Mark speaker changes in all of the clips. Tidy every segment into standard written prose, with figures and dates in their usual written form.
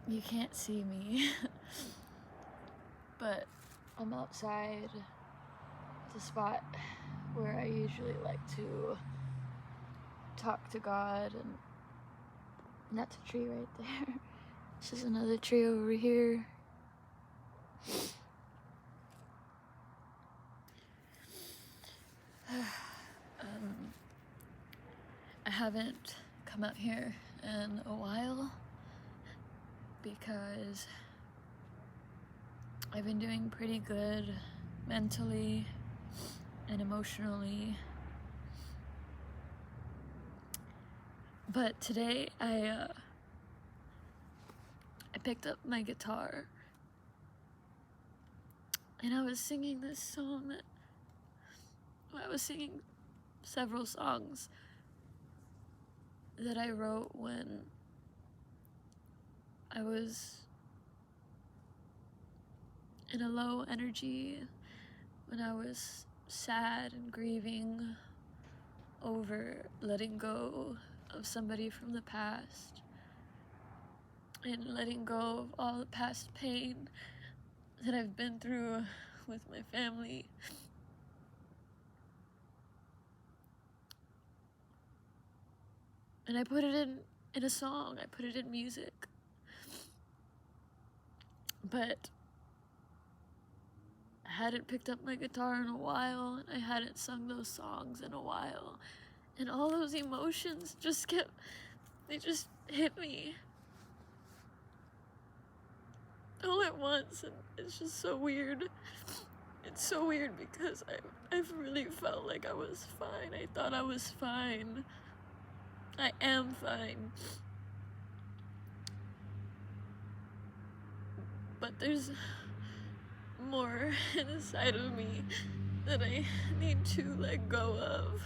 Speaker 1: You can't see me, but I'm outside the spot where I usually like to talk to God, and that's a tree right there. This is another tree over here. I haven't come out here in a while because I've been doing pretty good mentally and emotionally. But today I picked up my guitar and I was singing this song that I was singing several songs that I wrote when I was in a low energy, when I was sad and grieving over letting go of somebody from the past and letting go of all the past pain that I've been through with my family. And I put it in a song, I put it in music. But I hadn't picked up my guitar in a while, and I hadn't sung those songs in a while. And all those emotions just hit me all at once, and it's just so weird. It's so weird because I've really felt like I was fine. I thought I was fine. I am fine. But there's more inside of me that I need to let go of.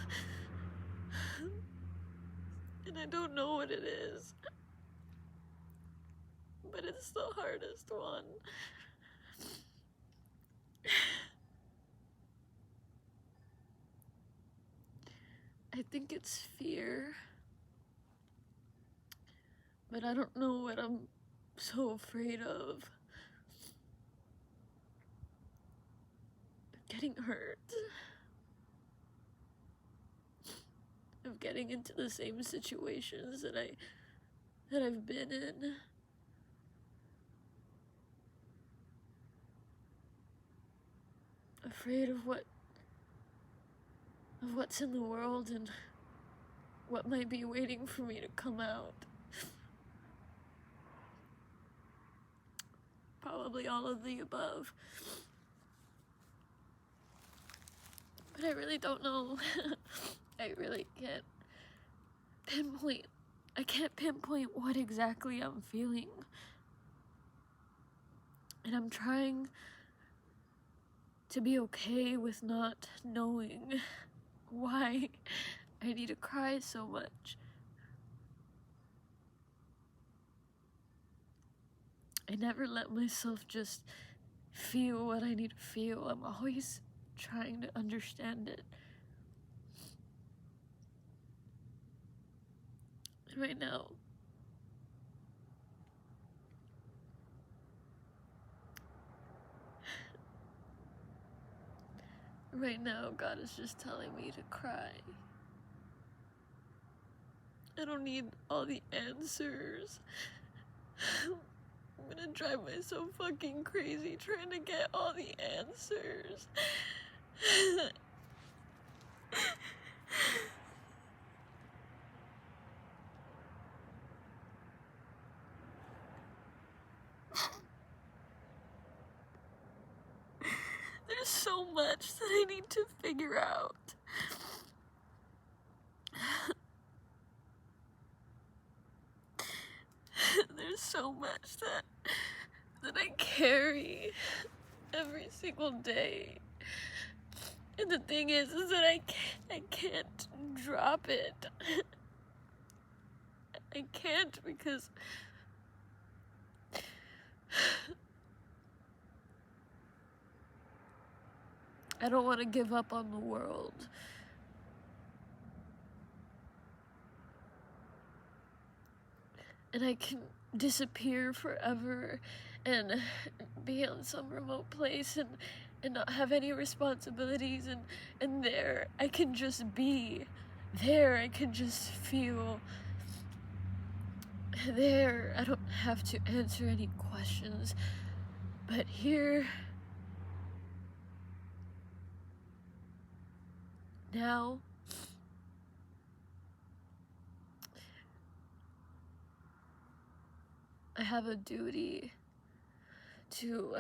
Speaker 1: And I don't know what it is. But it's the hardest one. I think it's fear. But I don't know what I'm so afraid of. Getting hurt. Of getting into the same situations that I've been in. Afraid of what's in the world and what might be waiting for me to come out. Probably all of the above. But I really don't know. I really can't pinpoint what exactly I'm feeling. And I'm trying to be okay with not knowing why I need to cry so much. I never let myself just feel what I need to feel. I'm always trying to understand it. And right now, God is just telling me to cry. I don't need all the answers. I'm gonna drive myself fucking crazy trying to get all the answers. There's so much that I need to figure out. There's so much that I carry every single day. And the thing is that I can't drop it. I can't because I don't want to give up on the world. and I can disappear forever and be on some remote place and not have any responsibilities, and there I can just be. There I can just feel. There I don't have to answer any questions. But here, now, I have a duty to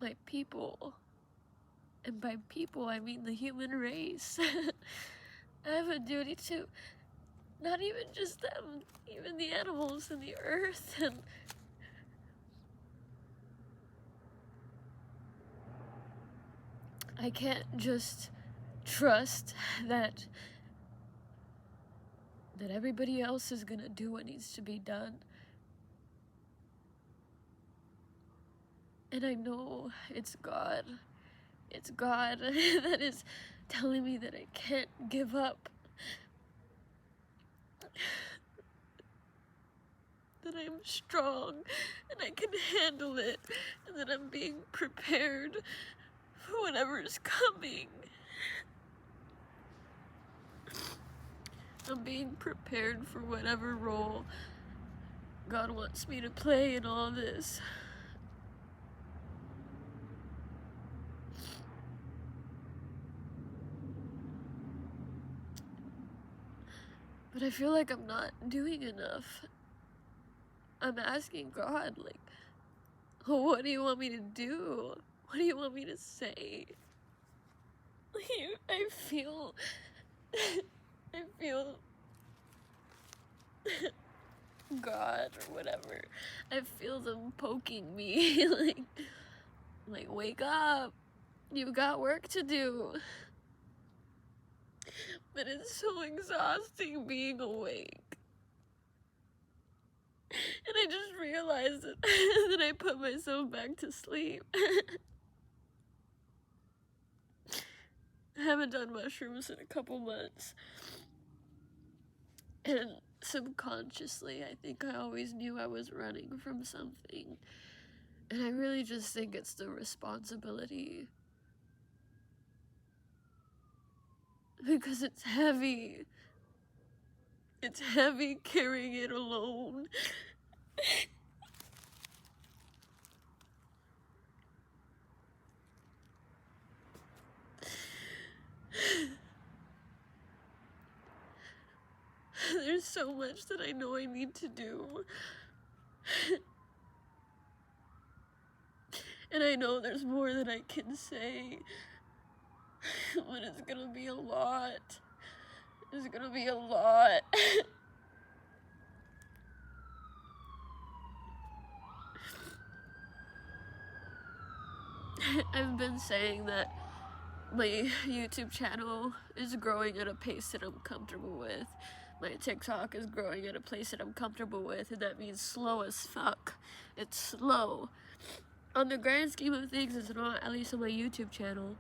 Speaker 1: my people. And by people, I mean the human race. I have a duty to not even just them, even the animals and the earth. And I can't just trust that everybody else is gonna do what needs to be done. And I know it's God. It's God that is telling me that I can't give up. That I'm strong and I can handle it, and that I'm being prepared for whatever's coming. I'm being prepared for whatever role God wants me to play in all this. But I feel like I'm not doing enough. I'm asking God, like, what do you want me to do? What do you want me to say? I feel God or whatever. I feel them poking me, like wake up. You've got work to do. But it's so exhausting being awake. And I just realized that I put myself back to sleep. I haven't done mushrooms in a couple months. And subconsciously, I think I always knew I was running from something. And I really just think it's the responsibility. Because it's heavy. It's heavy carrying it alone. There's so much that I know I need to do. And I know there's more that I can say. But it's gonna be a lot. It's gonna be a lot. I've been saying that my YouTube channel is growing at a pace that I'm comfortable with. My TikTok is growing at a pace that I'm comfortable with, and that means slow as fuck. It's slow. On the grand scheme of things, it's not, at least on my YouTube channel.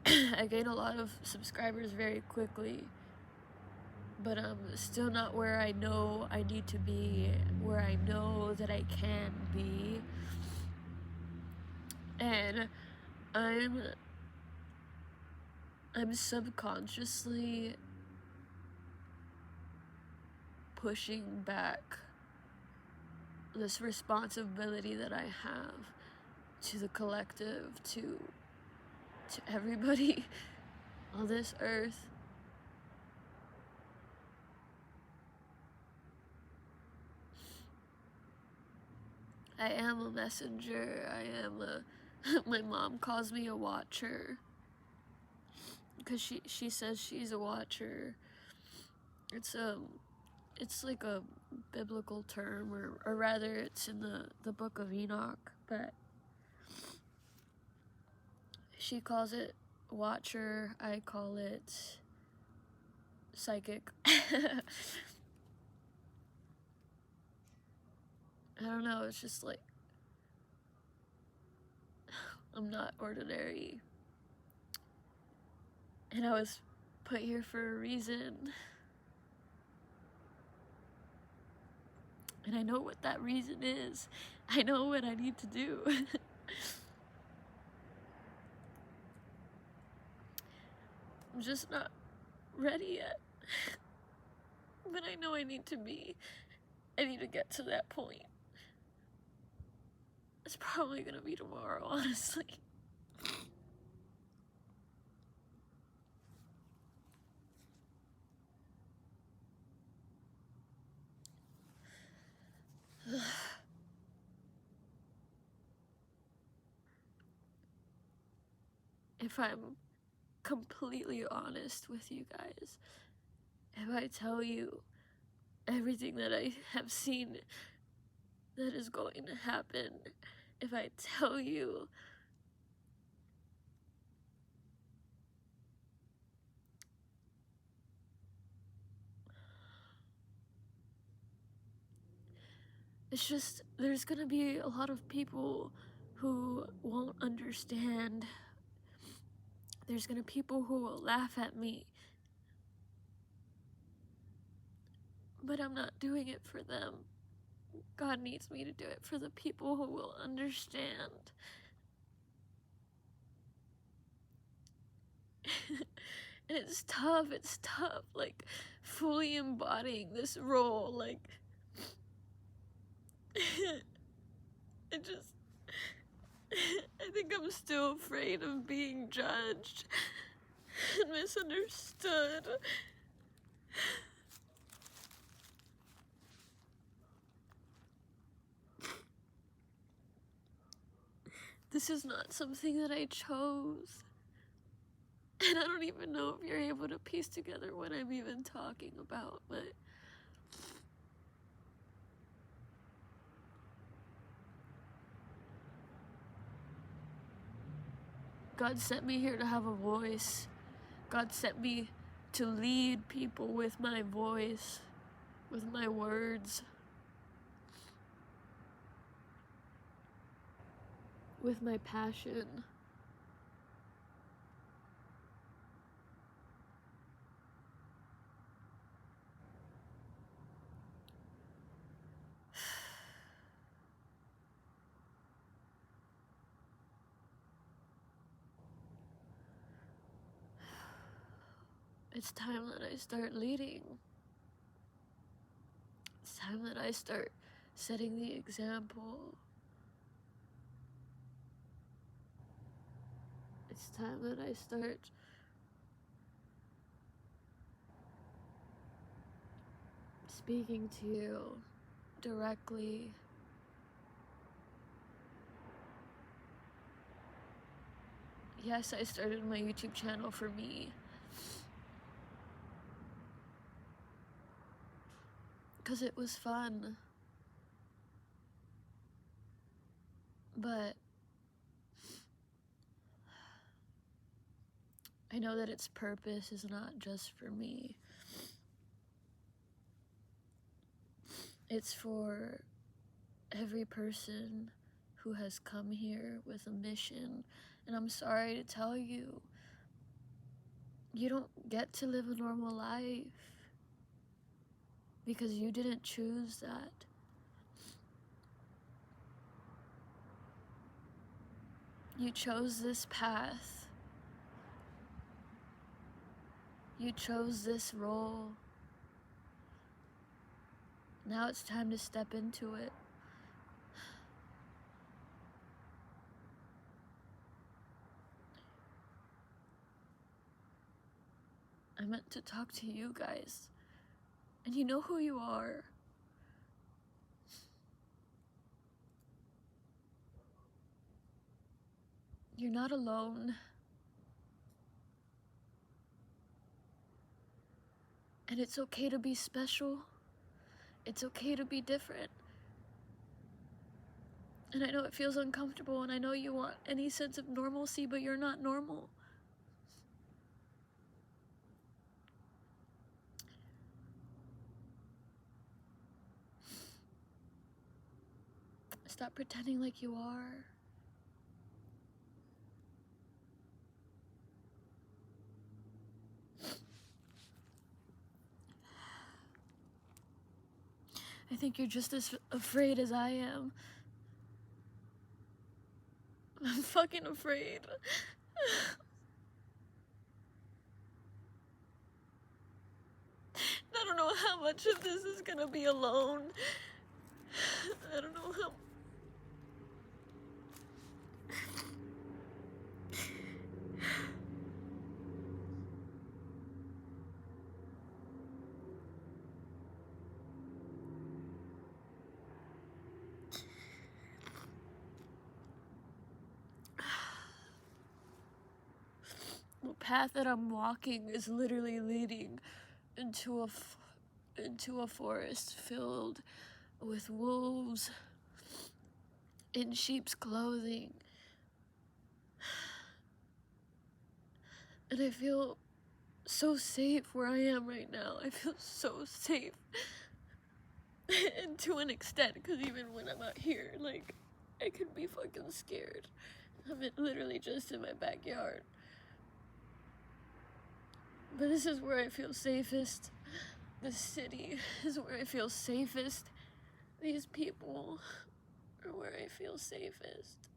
Speaker 1: I gain a lot of subscribers very quickly, but I'm still not where I know I need to be, where I know that I can be. And I'm subconsciously pushing back this responsibility that I have to the collective, to everybody on this earth. I am a messenger. I am a my mom calls me a watcher because she says she's a watcher. It's like a biblical term, or rather it's in the book of Enoch, but she calls it watcher, I call it psychic. I don't know, it's just like, I'm not ordinary. And I was put here for a reason. And I know what that reason is. I know what I need to do. I'm just not ready yet. But I know I need to be. I need to get to that point. It's probably gonna be tomorrow, honestly. If I'm completely honest with you guys, if I tell you everything that I have seen that is going to happen, if I tell you it's just, there's gonna be a lot of people who won't understand. There's gonna be people who will laugh at me. But I'm not doing it for them. God needs me to do it for the people who will understand. And it's tough, like, fully embodying this role, like, I think I'm still afraid of being judged and misunderstood. This is not something that I chose. And I don't even know if you're able to piece together what I'm even talking about, but God sent me here to have a voice. God sent me to lead people with my voice, with my words, with my passion. It's time that I start leading. It's time that I start setting the example. It's time that I start speaking to you directly. Yes, I started my YouTube channel for me. Because it was fun. But I know that its purpose is not just for me. It's for every person who has come here with a mission. And I'm sorry to tell you, you don't get to live a normal life because you didn't choose that. You chose this path. You chose this role. Now it's time to step into it. I meant to talk to you guys. And you know who you are. You're not alone. And it's okay to be special. It's okay to be different. And I know it feels uncomfortable, and I know you want any sense of normalcy, but you're not normal. Stop pretending like you are. I think you're just as afraid as I am. I'm fucking afraid. I don't know how much of this is gonna be alone. I don't know how. The path that I'm walking is literally leading into a forest filled with wolves in sheep's clothing. And I feel so safe where I am right now. I feel so safe. And to an extent, because even when I'm out here, like, I could be fucking scared. I'm literally just in my backyard. But this is where I feel safest. This city is where I feel safest. These people are where I feel safest.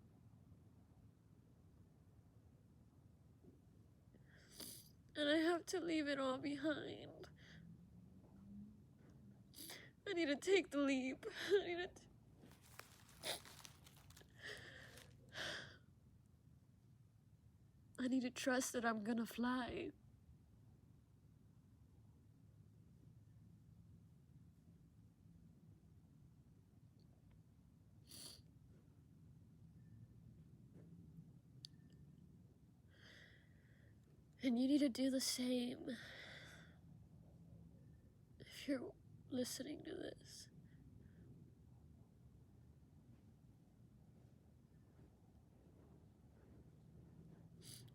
Speaker 1: And I have to leave it all behind. I need to take the leap. I need to trust that I'm gonna fly. And you need to do the same. If you're listening to this.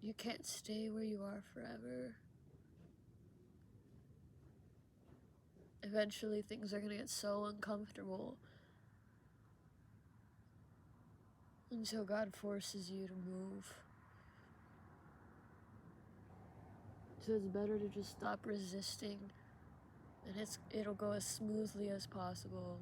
Speaker 1: You can't stay where you are forever. Eventually things are gonna get so uncomfortable until God forces you to move. So it's better to just stop resisting, and it'll go as smoothly as possible.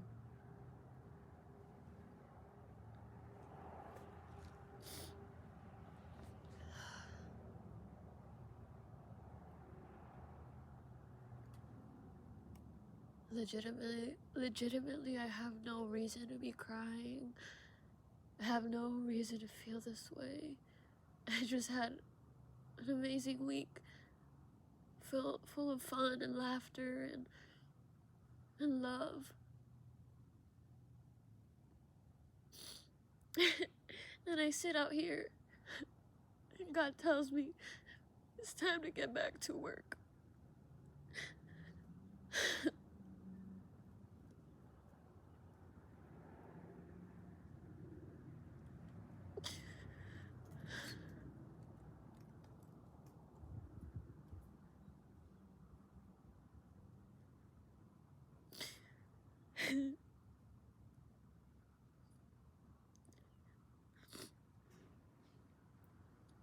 Speaker 1: Legitimately, I have no reason to be crying. I have no reason to feel this way. I just had an amazing week, full of fun and laughter and love. And I sit out here, and God tells me it's time to get back to work.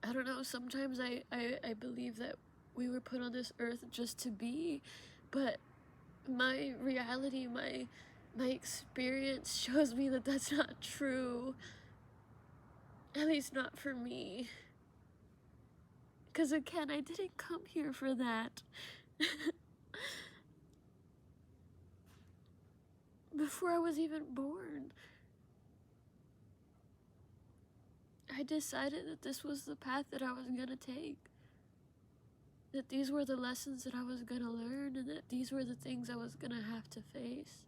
Speaker 1: I don't know, sometimes I believe that we were put on this earth just to be, but my reality, my experience shows me that that's not true. At least not for me. Because again, I didn't come here for that. Before I was even born, I decided that this was the path that I was gonna take. That these were the lessons that I was gonna learn, and that these were the things I was gonna have to face.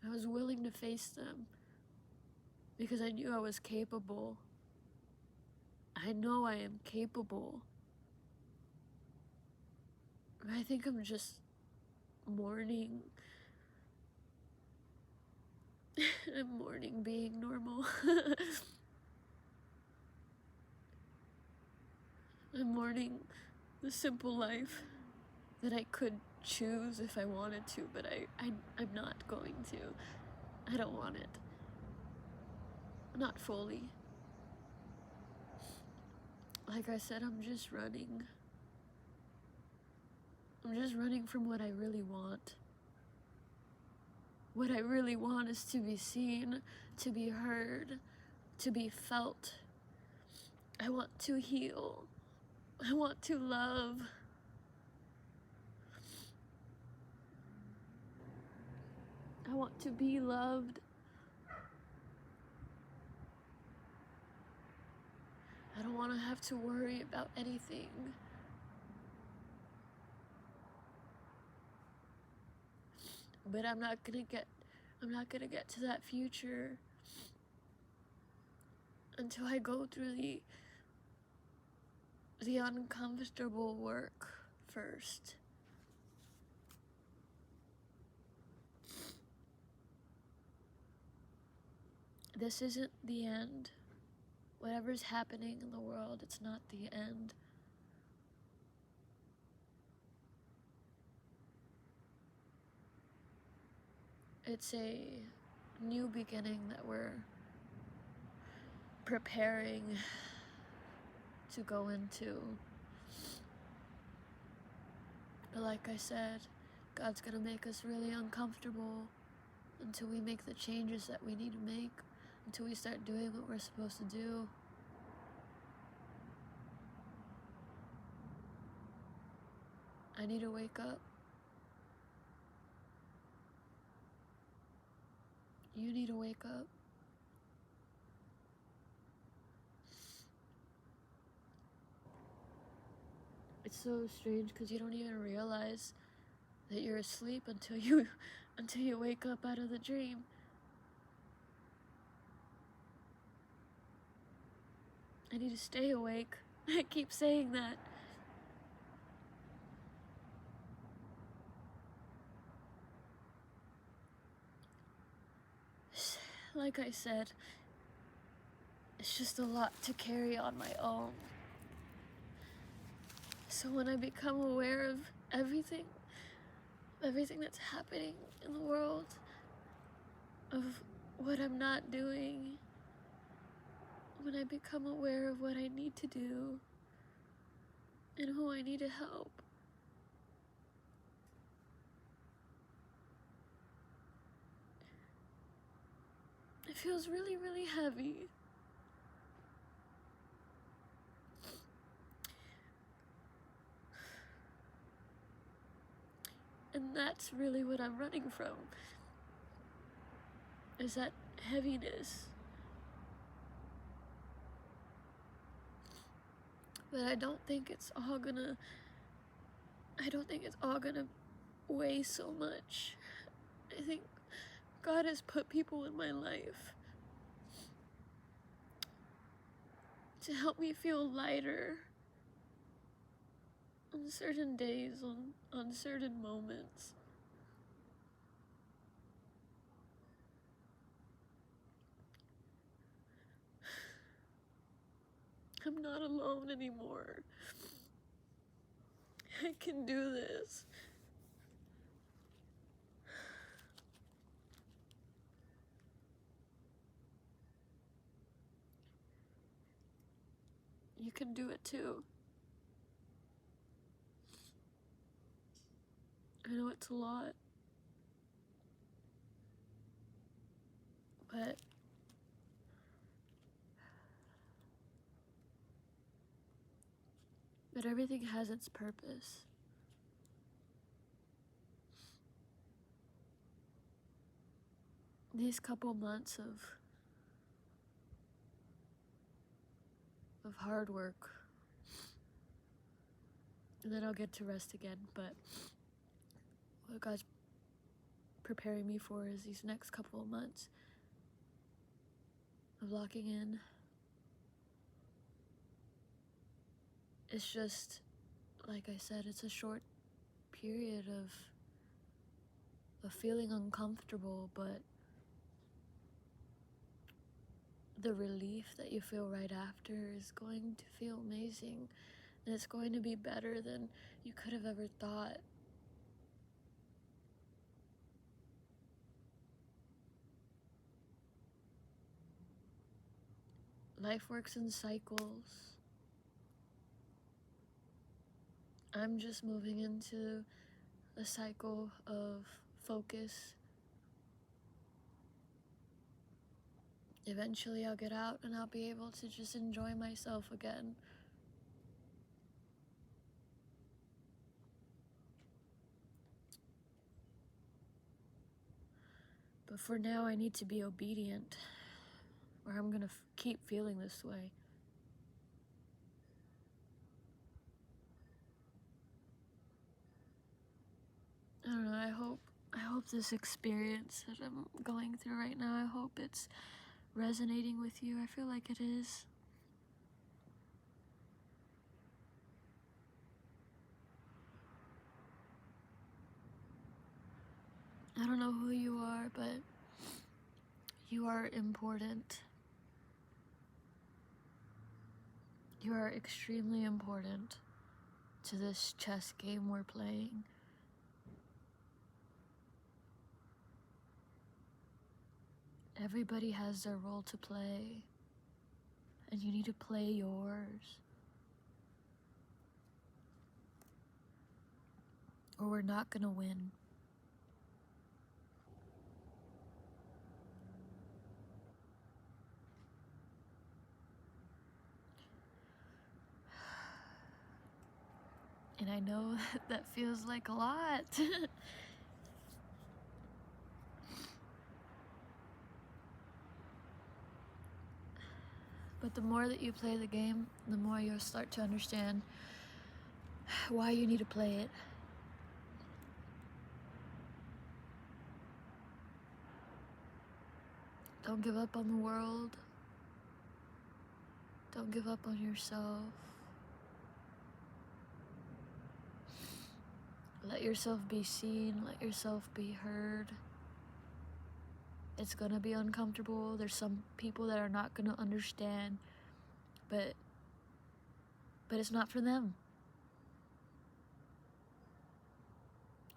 Speaker 1: I was willing to face them because I knew I was capable. I know I am capable. I think I'm just mourning. I'm mourning being normal. I'm mourning the simple life that I could choose if I wanted to, but I'm not going to. I don't want it. Not fully. Like I said, I'm just running. I'm just running from what I really want. What I really want is to be seen, to be heard, to be felt. I want to heal. I want to love. I want to be loved. I don't want to have to worry about anything. But I'm not gonna get to that future until I go through the uncomfortable work first. This isn't the end. Whatever's happening in the world, it's not the end. It's a new beginning that we're preparing to go into. But like I said, God's gonna make us really uncomfortable until we make the changes that we need to make, until we start doing what we're supposed to do. I need to wake up. You need to wake up. It's so strange because you don't even realize that you're asleep until you wake up out of the dream. I need to stay awake. I keep saying that. Like I said, it's just a lot to carry on my own. So when I become aware of everything that's happening in the world, of what I'm not doing, when I become aware of what I need to do and who I need to help, it feels really, really heavy. And that's really what I'm running from, is that heaviness. But I don't think it's all gonna weigh so much. I think God has put people in my life to help me feel lighter on certain days, on certain moments. I'm not alone anymore. I can do this. You can do it too. I know it's a lot, but everything has its purpose. These couple months of hard work, and then I'll get to rest again, but what God's preparing me for is these next couple of months of locking in. It's just, like I said, it's a short period of feeling uncomfortable, but the relief that you feel right after is going to feel amazing, and it's going to be better than you could have ever thought. Life works in cycles. I'm just moving into a cycle of focus eventually I'll get out and I'll be able to just enjoy myself again. But for now, I need to be obedient, or I'm gonna keep feeling this way. I don't know, I hope this experience that I'm going through right now, I hope it's resonating with you. I feel like it is. I don't know who you are, but you are important. You are extremely important to this chess game we're playing. Everybody has their role to play, and you need to play yours. Or we're not gonna win. And I know that feels like a lot. But the more that you play the game, the more you'll start to understand why you need to play it. Don't give up on the world. Don't give up on yourself. Let yourself be seen. Let yourself be heard. It's gonna be uncomfortable. There's some people that are not gonna understand, but it's not for them.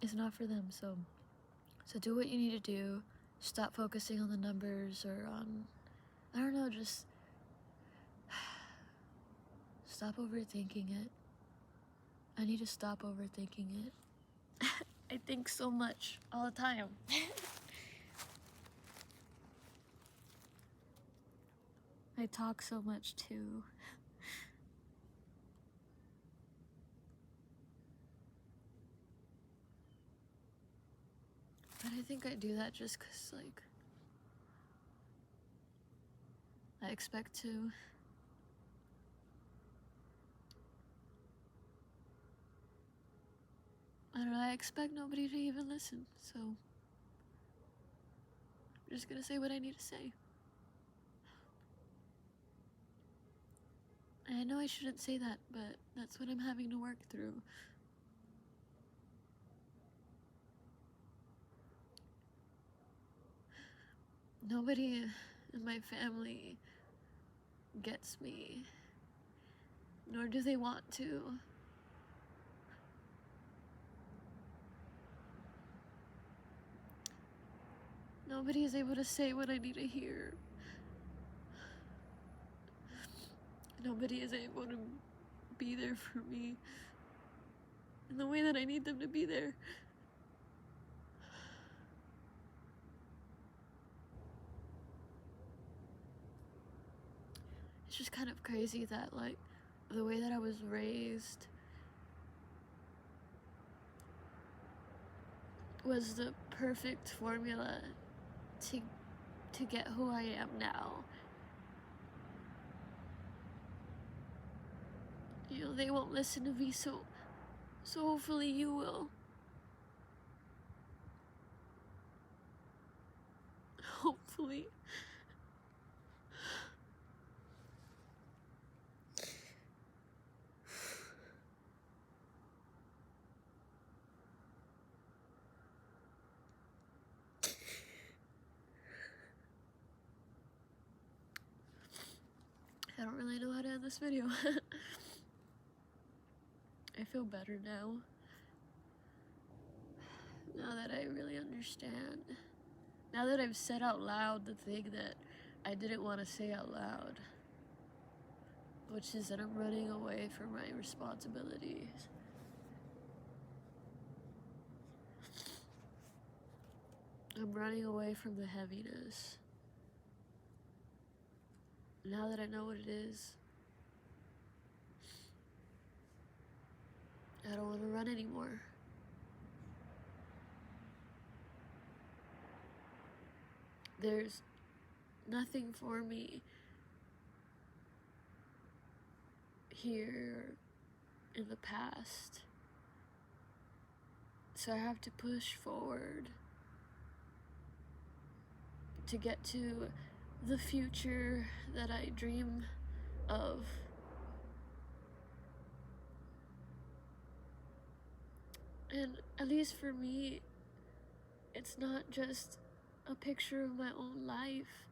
Speaker 1: It's not for them. So do what you need to do. Stop focusing on the numbers or on, I don't know, just stop overthinking it. I need to stop overthinking it. I think so much all the time. I talk so much too. But I think I do that just 'cause, like, I expect to. I don't know, I expect nobody to even listen, so I'm just gonna say what I need to say. And I know I shouldn't say that, but that's what I'm having to work through. Nobody in my family gets me, nor do they want to. Nobody is able to say what I need to hear. Nobody is able to be there for me in the way that I need them to be there. It's just kind of crazy that, like, the way that I was raised was the perfect formula to get who I am now. You know, they won't listen to me, so hopefully you will. Hopefully. I don't really know how to end this video. I feel better now. Now that I really understand. Now that I've said out loud the thing that I didn't want to say out loud. Which is that I'm running away from my responsibilities. I'm running away from the heaviness. Now that I know what it is, I don't want to run anymore. There's nothing for me here in the past. So I have to push forward to get to the future that I dream of. And at least for me, it's not just a picture of my own life.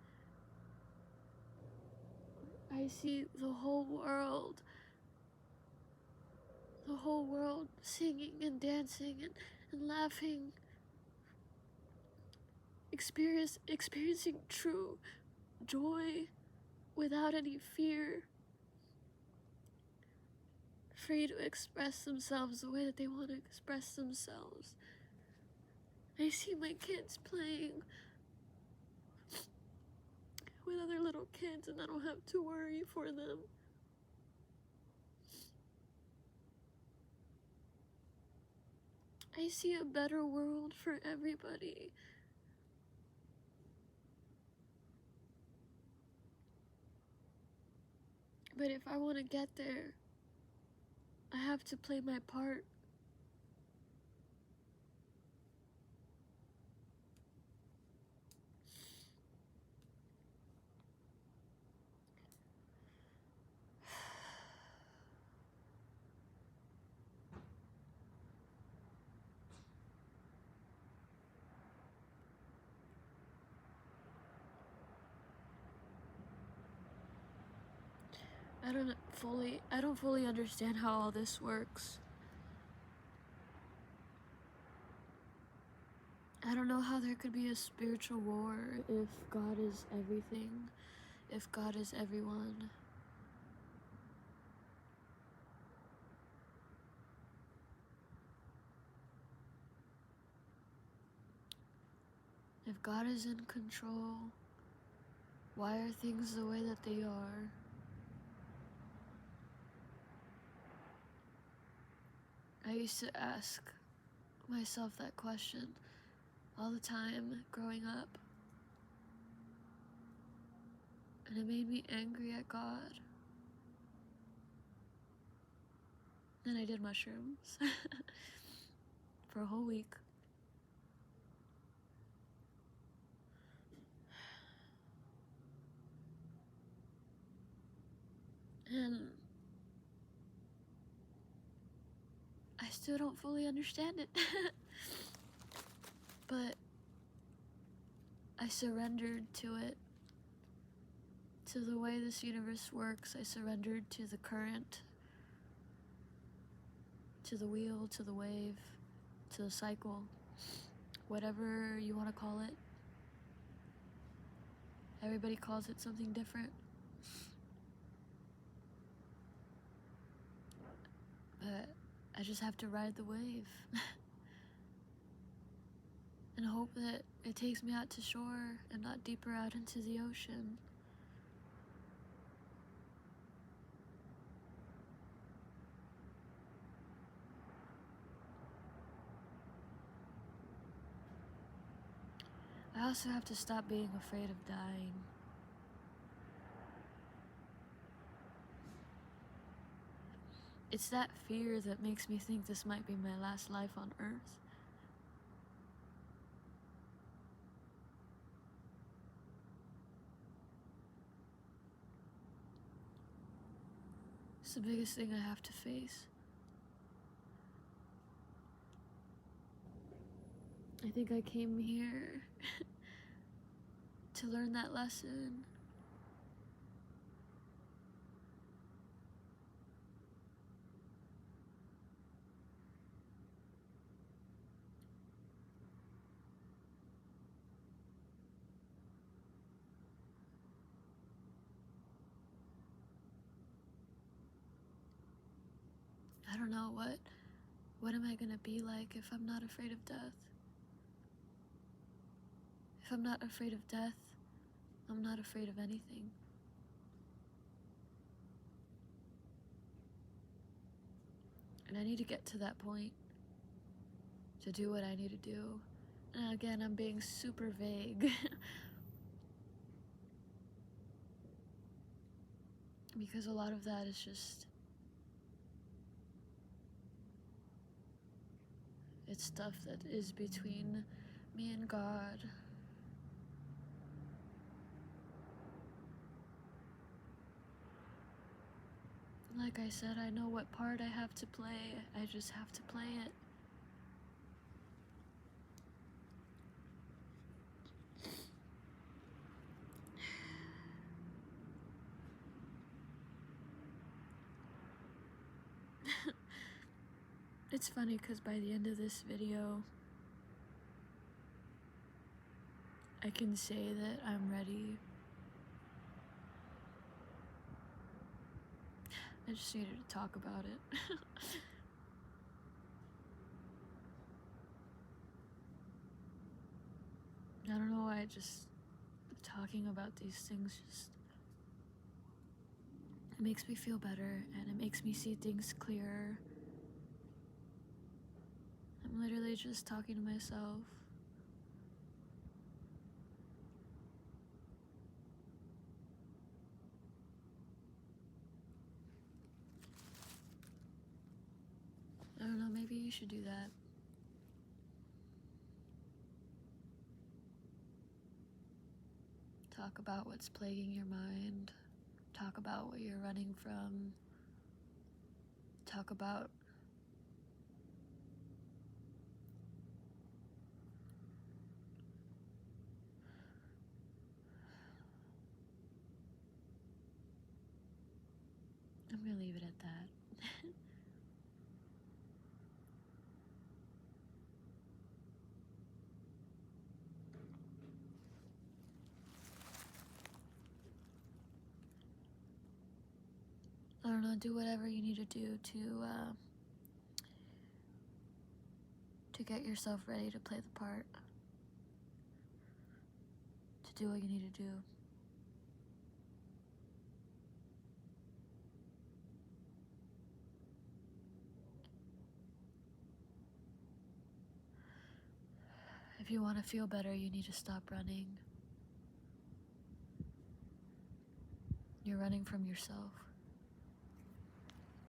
Speaker 1: I see the whole world singing and dancing and laughing, experiencing true joy without any fear, free to express themselves the way that they want to express themselves. I see my kids playing with other little kids, and I don't have to worry for them. I see a better world for everybody. But if I want to get there, I have to play my part. I don't fully understand how all this works. I don't know how there could be a spiritual war if God is everything, if God is everyone. If God is in control, why are things the way that they are? I used to ask myself that question all the time growing up. And it made me angry at God. Then I did mushrooms for a whole week. And I still don't fully understand it. But I surrendered to it, to the way this universe works. I surrendered to the current, to the wheel, to the wave, to the cycle, whatever you want to call it. Everybody calls it something different. But I just have to ride the wave and hope that it takes me out to shore and not deeper out into the ocean. I also have to stop being afraid of dying. It's that fear that makes me think this might be my last life on Earth. It's the biggest thing I have to face. I think I came here to learn that lesson. I don't know what am I gonna be like if I'm not afraid of death? If I'm not afraid of death, I'm not afraid of anything. And I need to get to that point to do what I need to do. And again, I'm being super vague. Because a lot of that is just, it's stuff that is between me and God. Like I said, I know what part I have to play. I just have to play it. It's funny because by the end of this video, I can say that I'm ready. I just needed to talk about it. I don't know why, just talking about these things just, it makes me feel better and it makes me see things clearer. I'm literally just talking to myself. I don't know, maybe you should do that. Talk about what's plaguing your mind. Talk about what you're running from. Talk about I'm gonna leave it at that. I don't know, do whatever you need to do to get yourself ready to play the part. To do what you need to do. If you want to feel better, you need to stop running. You're running from yourself.